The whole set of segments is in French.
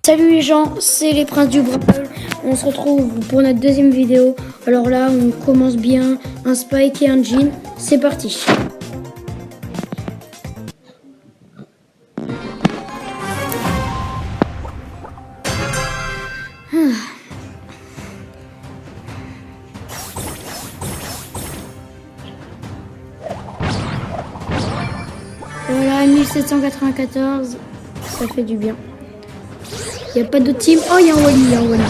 Salut les gens, c'est les Princes du Brawl. On se retrouve pour notre deuxième vidéo. Alors là, on commence bien. Un Spike et un Jean. C'est parti. Voilà, 1794. Ça fait du bien. Il n'y a pas d'autre team. Oh, il y a un Wally,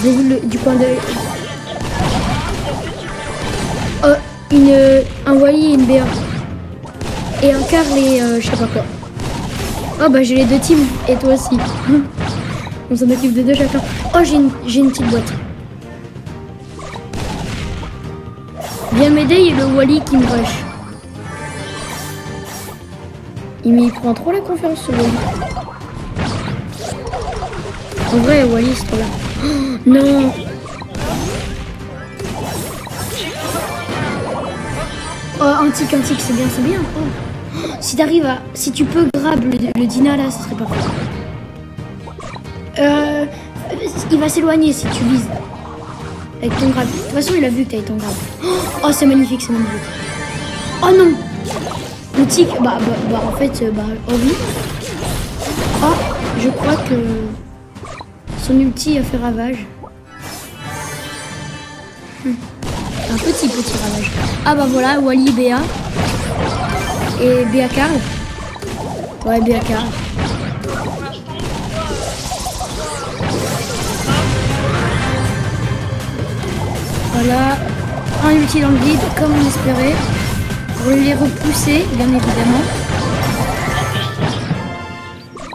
J'ai vu du coin de... Oh, un Wally et une BA. Et un Carl et je sais pas quoi. Oh, bah j'ai les deux teams. Et toi aussi. On s'en occupe de deux chacun. Oh, j'ai une petite boîte. Viens m'aider, il y a le Wally qui me rush. Il prend trop la confiance, ce Wally. En vrai, Wally, c'est trop bien. Oh, non. Oh, un tic, c'est bien, c'est bien. Oh. Si t'arrives à... Si tu peux grab le Dina, là, ce serait parfait. Il va s'éloigner si tu vises. Avec ton grab. De toute façon, il a vu que t'avais ton grab. Oh, c'est magnifique, c'est magnifique. Oh non. Le tic, en fait, oh oui. Oh, je crois que... Son ulti a fait ravage. Un petit ravage. Ah bah voilà, Wally, BA. Et BA Carl. Ouais, BA Carl. Voilà. Un ulti dans le vide, comme on espérait. Pour les repousser, bien évidemment.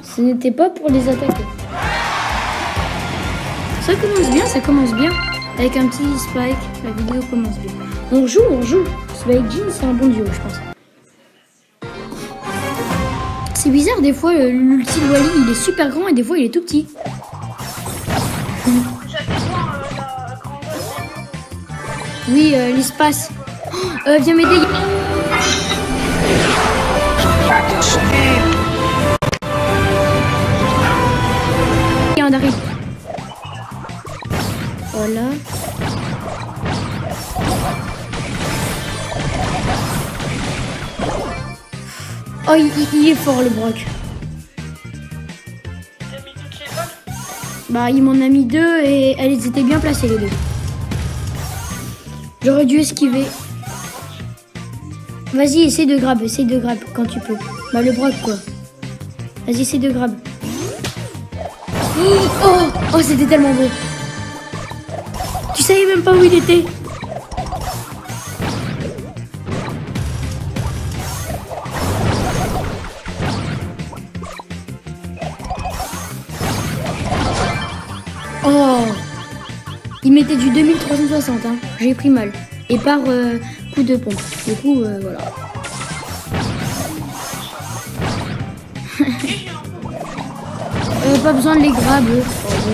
Ce n'était pas pour les attaquer. Ça commence bien. Avec un petit Spike, la vidéo commence bien. On joue. Spike Jean, c'est un bon duo, je pense. C'est bizarre, des fois, l'ulti de Wally, il est super grand et des fois, il est tout petit. Oui, l'espace. Oh, viens m'aider. Il y a un d'arrive. Voilà. Oh, il est fort le Brock. Bah, il m'en a mis deux et elles étaient bien placées les deux. J'aurais dû esquiver. Vas-y, essaye de grab quand tu peux. Bah, le Brock quoi. Vas-y, essaye de grab. Oh, c'était tellement beau. Tu savais même pas où il était. Oh, il mettait du 2360, hein. J'ai pris mal. Et par coup de pompe. Du coup, voilà. Pas besoin de les grab. Oh,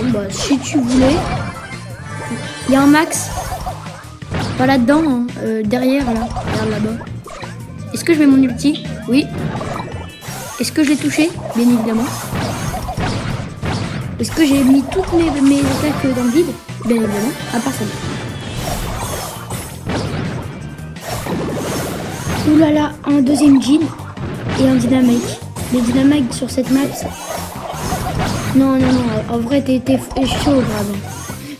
bon, bah, si tu voulais. Il y a un max. Pas là-dedans, hein. Derrière, là. Regarde là-bas. Est-ce que je mets mon ulti? Oui. Est-ce que je l'ai touché? Bien évidemment. Est-ce que j'ai mis toutes mes attaques dans le vide? Bien évidemment. À part ça. Ouh là là, un deuxième Jean et un dynamite. Les dynamites sur cette map. Non. En vrai, t'es chaud, grave.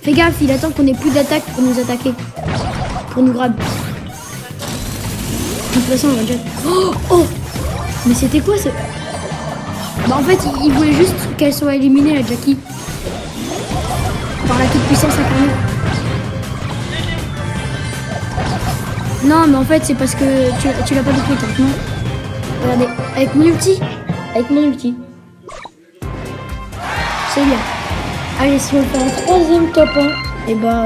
Fais gaffe, il attend qu'on ait plus d'attaque pour nous attaquer. Pour nous grab. De toute façon, on va déjà... Oh. Mais c'était quoi ce... Bah en fait, il voulait juste qu'elle soit éliminée, la Jackie. Par la toute puissance incarnée. Non, mais en fait, c'est parce que tu l'as pas détruit, hein. Non. Regardez, avec mon ulti. C'est bien. Allez, si on fait un troisième top 1, et bah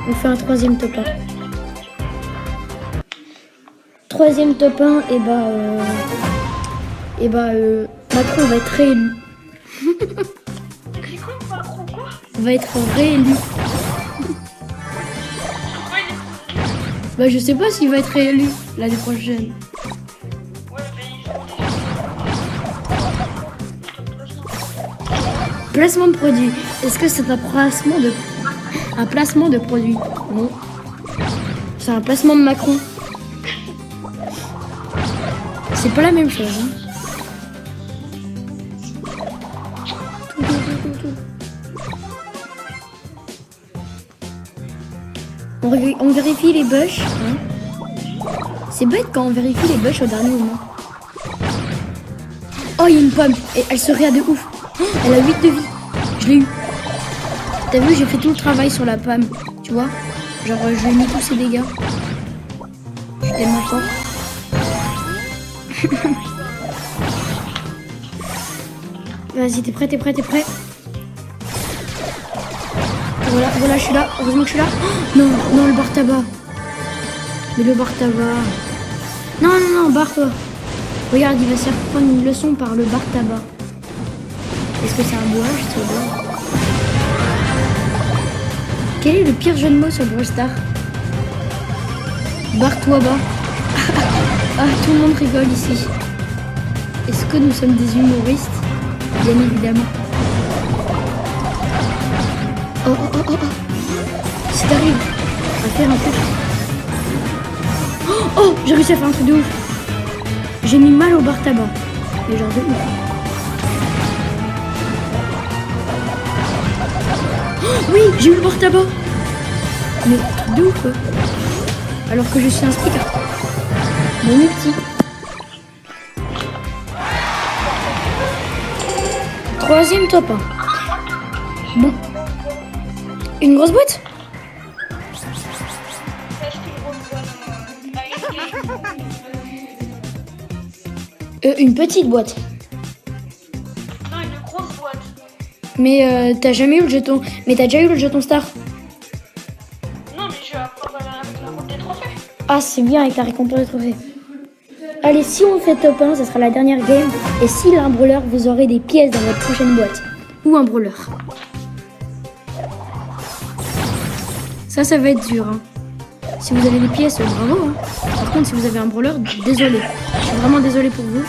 on fait un troisième top 1. Troisième top 1, Macron va être réélu. Va être réélu. Bah je sais pas s'il va être réélu l'année prochaine. Placement de produit. Est-ce que c'est un placement de produit? Non. C'est un placement de Macron. C'est pas la même chose. Hein. On vérifie les bush. Hein. C'est bête quand on vérifie les bush au dernier moment. Oh, il y a une pomme. Et elle se réa de ouf. Oh, elle a 8 de vie. Je l'ai eu. T'as vu, j'ai fait tout le travail sur la pomme. Tu vois? Genre, je lui ai mis tous ses dégâts. Je suis tellement fort. Vas-y, t'es prêt? Voilà, je suis là. Heureusement que je suis là. Oh, non, le bar tabac. Mais le bar tabac. Non, barre-toi. Regarde, il va se faire prendre une leçon par le bar tabac. Est-ce que c'est un bois? Je sais pas. Quel est le pire jeu de mots sur Brawl Stars? Barre-toi bas. Ah, tout le monde rigole ici. Est-ce que nous sommes des humoristes? Bien évidemment. Oh. Si t'arrives à faire un truc. Oh, j'ai réussi à faire un truc de ouf. J'ai mis mal au bar tabac. Mais genre de ouf. Oh, oui, j'ai eu le bar tabac. Mais truc de ouf. Alors que je suis un speaker. Mon outil. 3e top 1. Bon. Une grosse boîte? Une petite boîte. Non, une grosse boîte. Mais t'as jamais eu le jeton. Mais t'as déjà eu le jeton star? Non, mais je vais apprendre la route des trophées. Ah, c'est bien avec la récompense des trophées. Allez, si on fait top 1, ça sera la dernière game. Et s'il a un brawler, vous aurez des pièces dans votre prochaine boîte. Ou un brawler. Ça va être dur. Hein. Si vous avez des pièces, bravo. Hein. Par contre, si vous avez un brawler, désolé. Je suis vraiment désolé pour vous.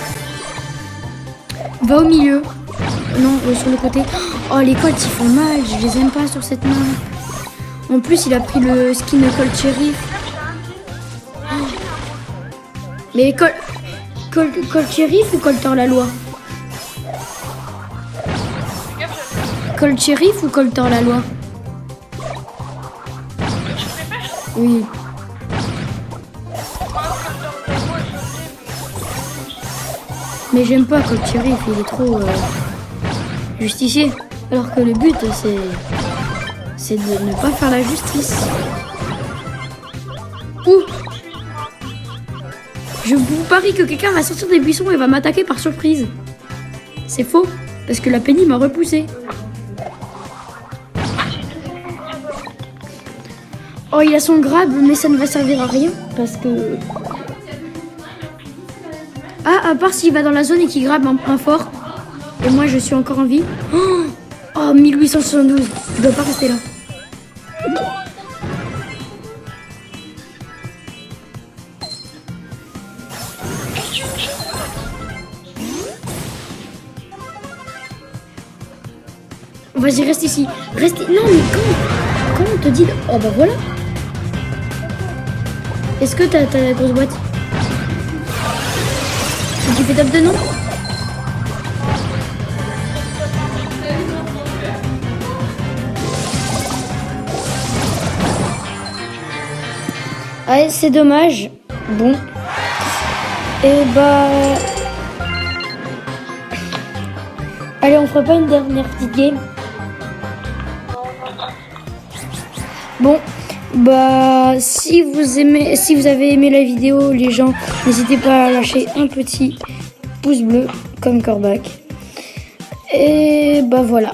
Va au milieu. Non, sur le côté. Oh, les colts, ils font mal. Je les aime pas sur cette main. En plus, il a pris le skin de Colt Sheriff. Oh. Mais Colt Sheriff ou Colt hors la loi? Colt Sheriff ou Colt hors la loi? Oui. Mais j'aime pas Colt Sheriff, il est trop justicier. Alors que le but, c'est de ne pas faire la justice. Ouh! Je vous parie que quelqu'un va sortir des buissons et va m'attaquer par surprise. C'est faux, parce que la Penny m'a repoussé. Oh, il a son grab, mais ça ne va servir à rien, parce que... Ah, à part s'il va dans la zone et qu'il grabe un fort. Et moi, je suis encore en vie. Oh, 1872. Je dois pas rester là. Vas-y, reste ici. Reste... Non, mais quand on te dit... Oh, bah voilà. Est-ce que t'as la grosse boîte? Tu fais top 2, non? Ouais, c'est dommage. Bon. Et bah... Allez, on fera pas une dernière petite game? Bon, bah si vous avez aimé la vidéo, les gens, n'hésitez pas à lâcher un petit pouce bleu comme Corbac. Et bah voilà.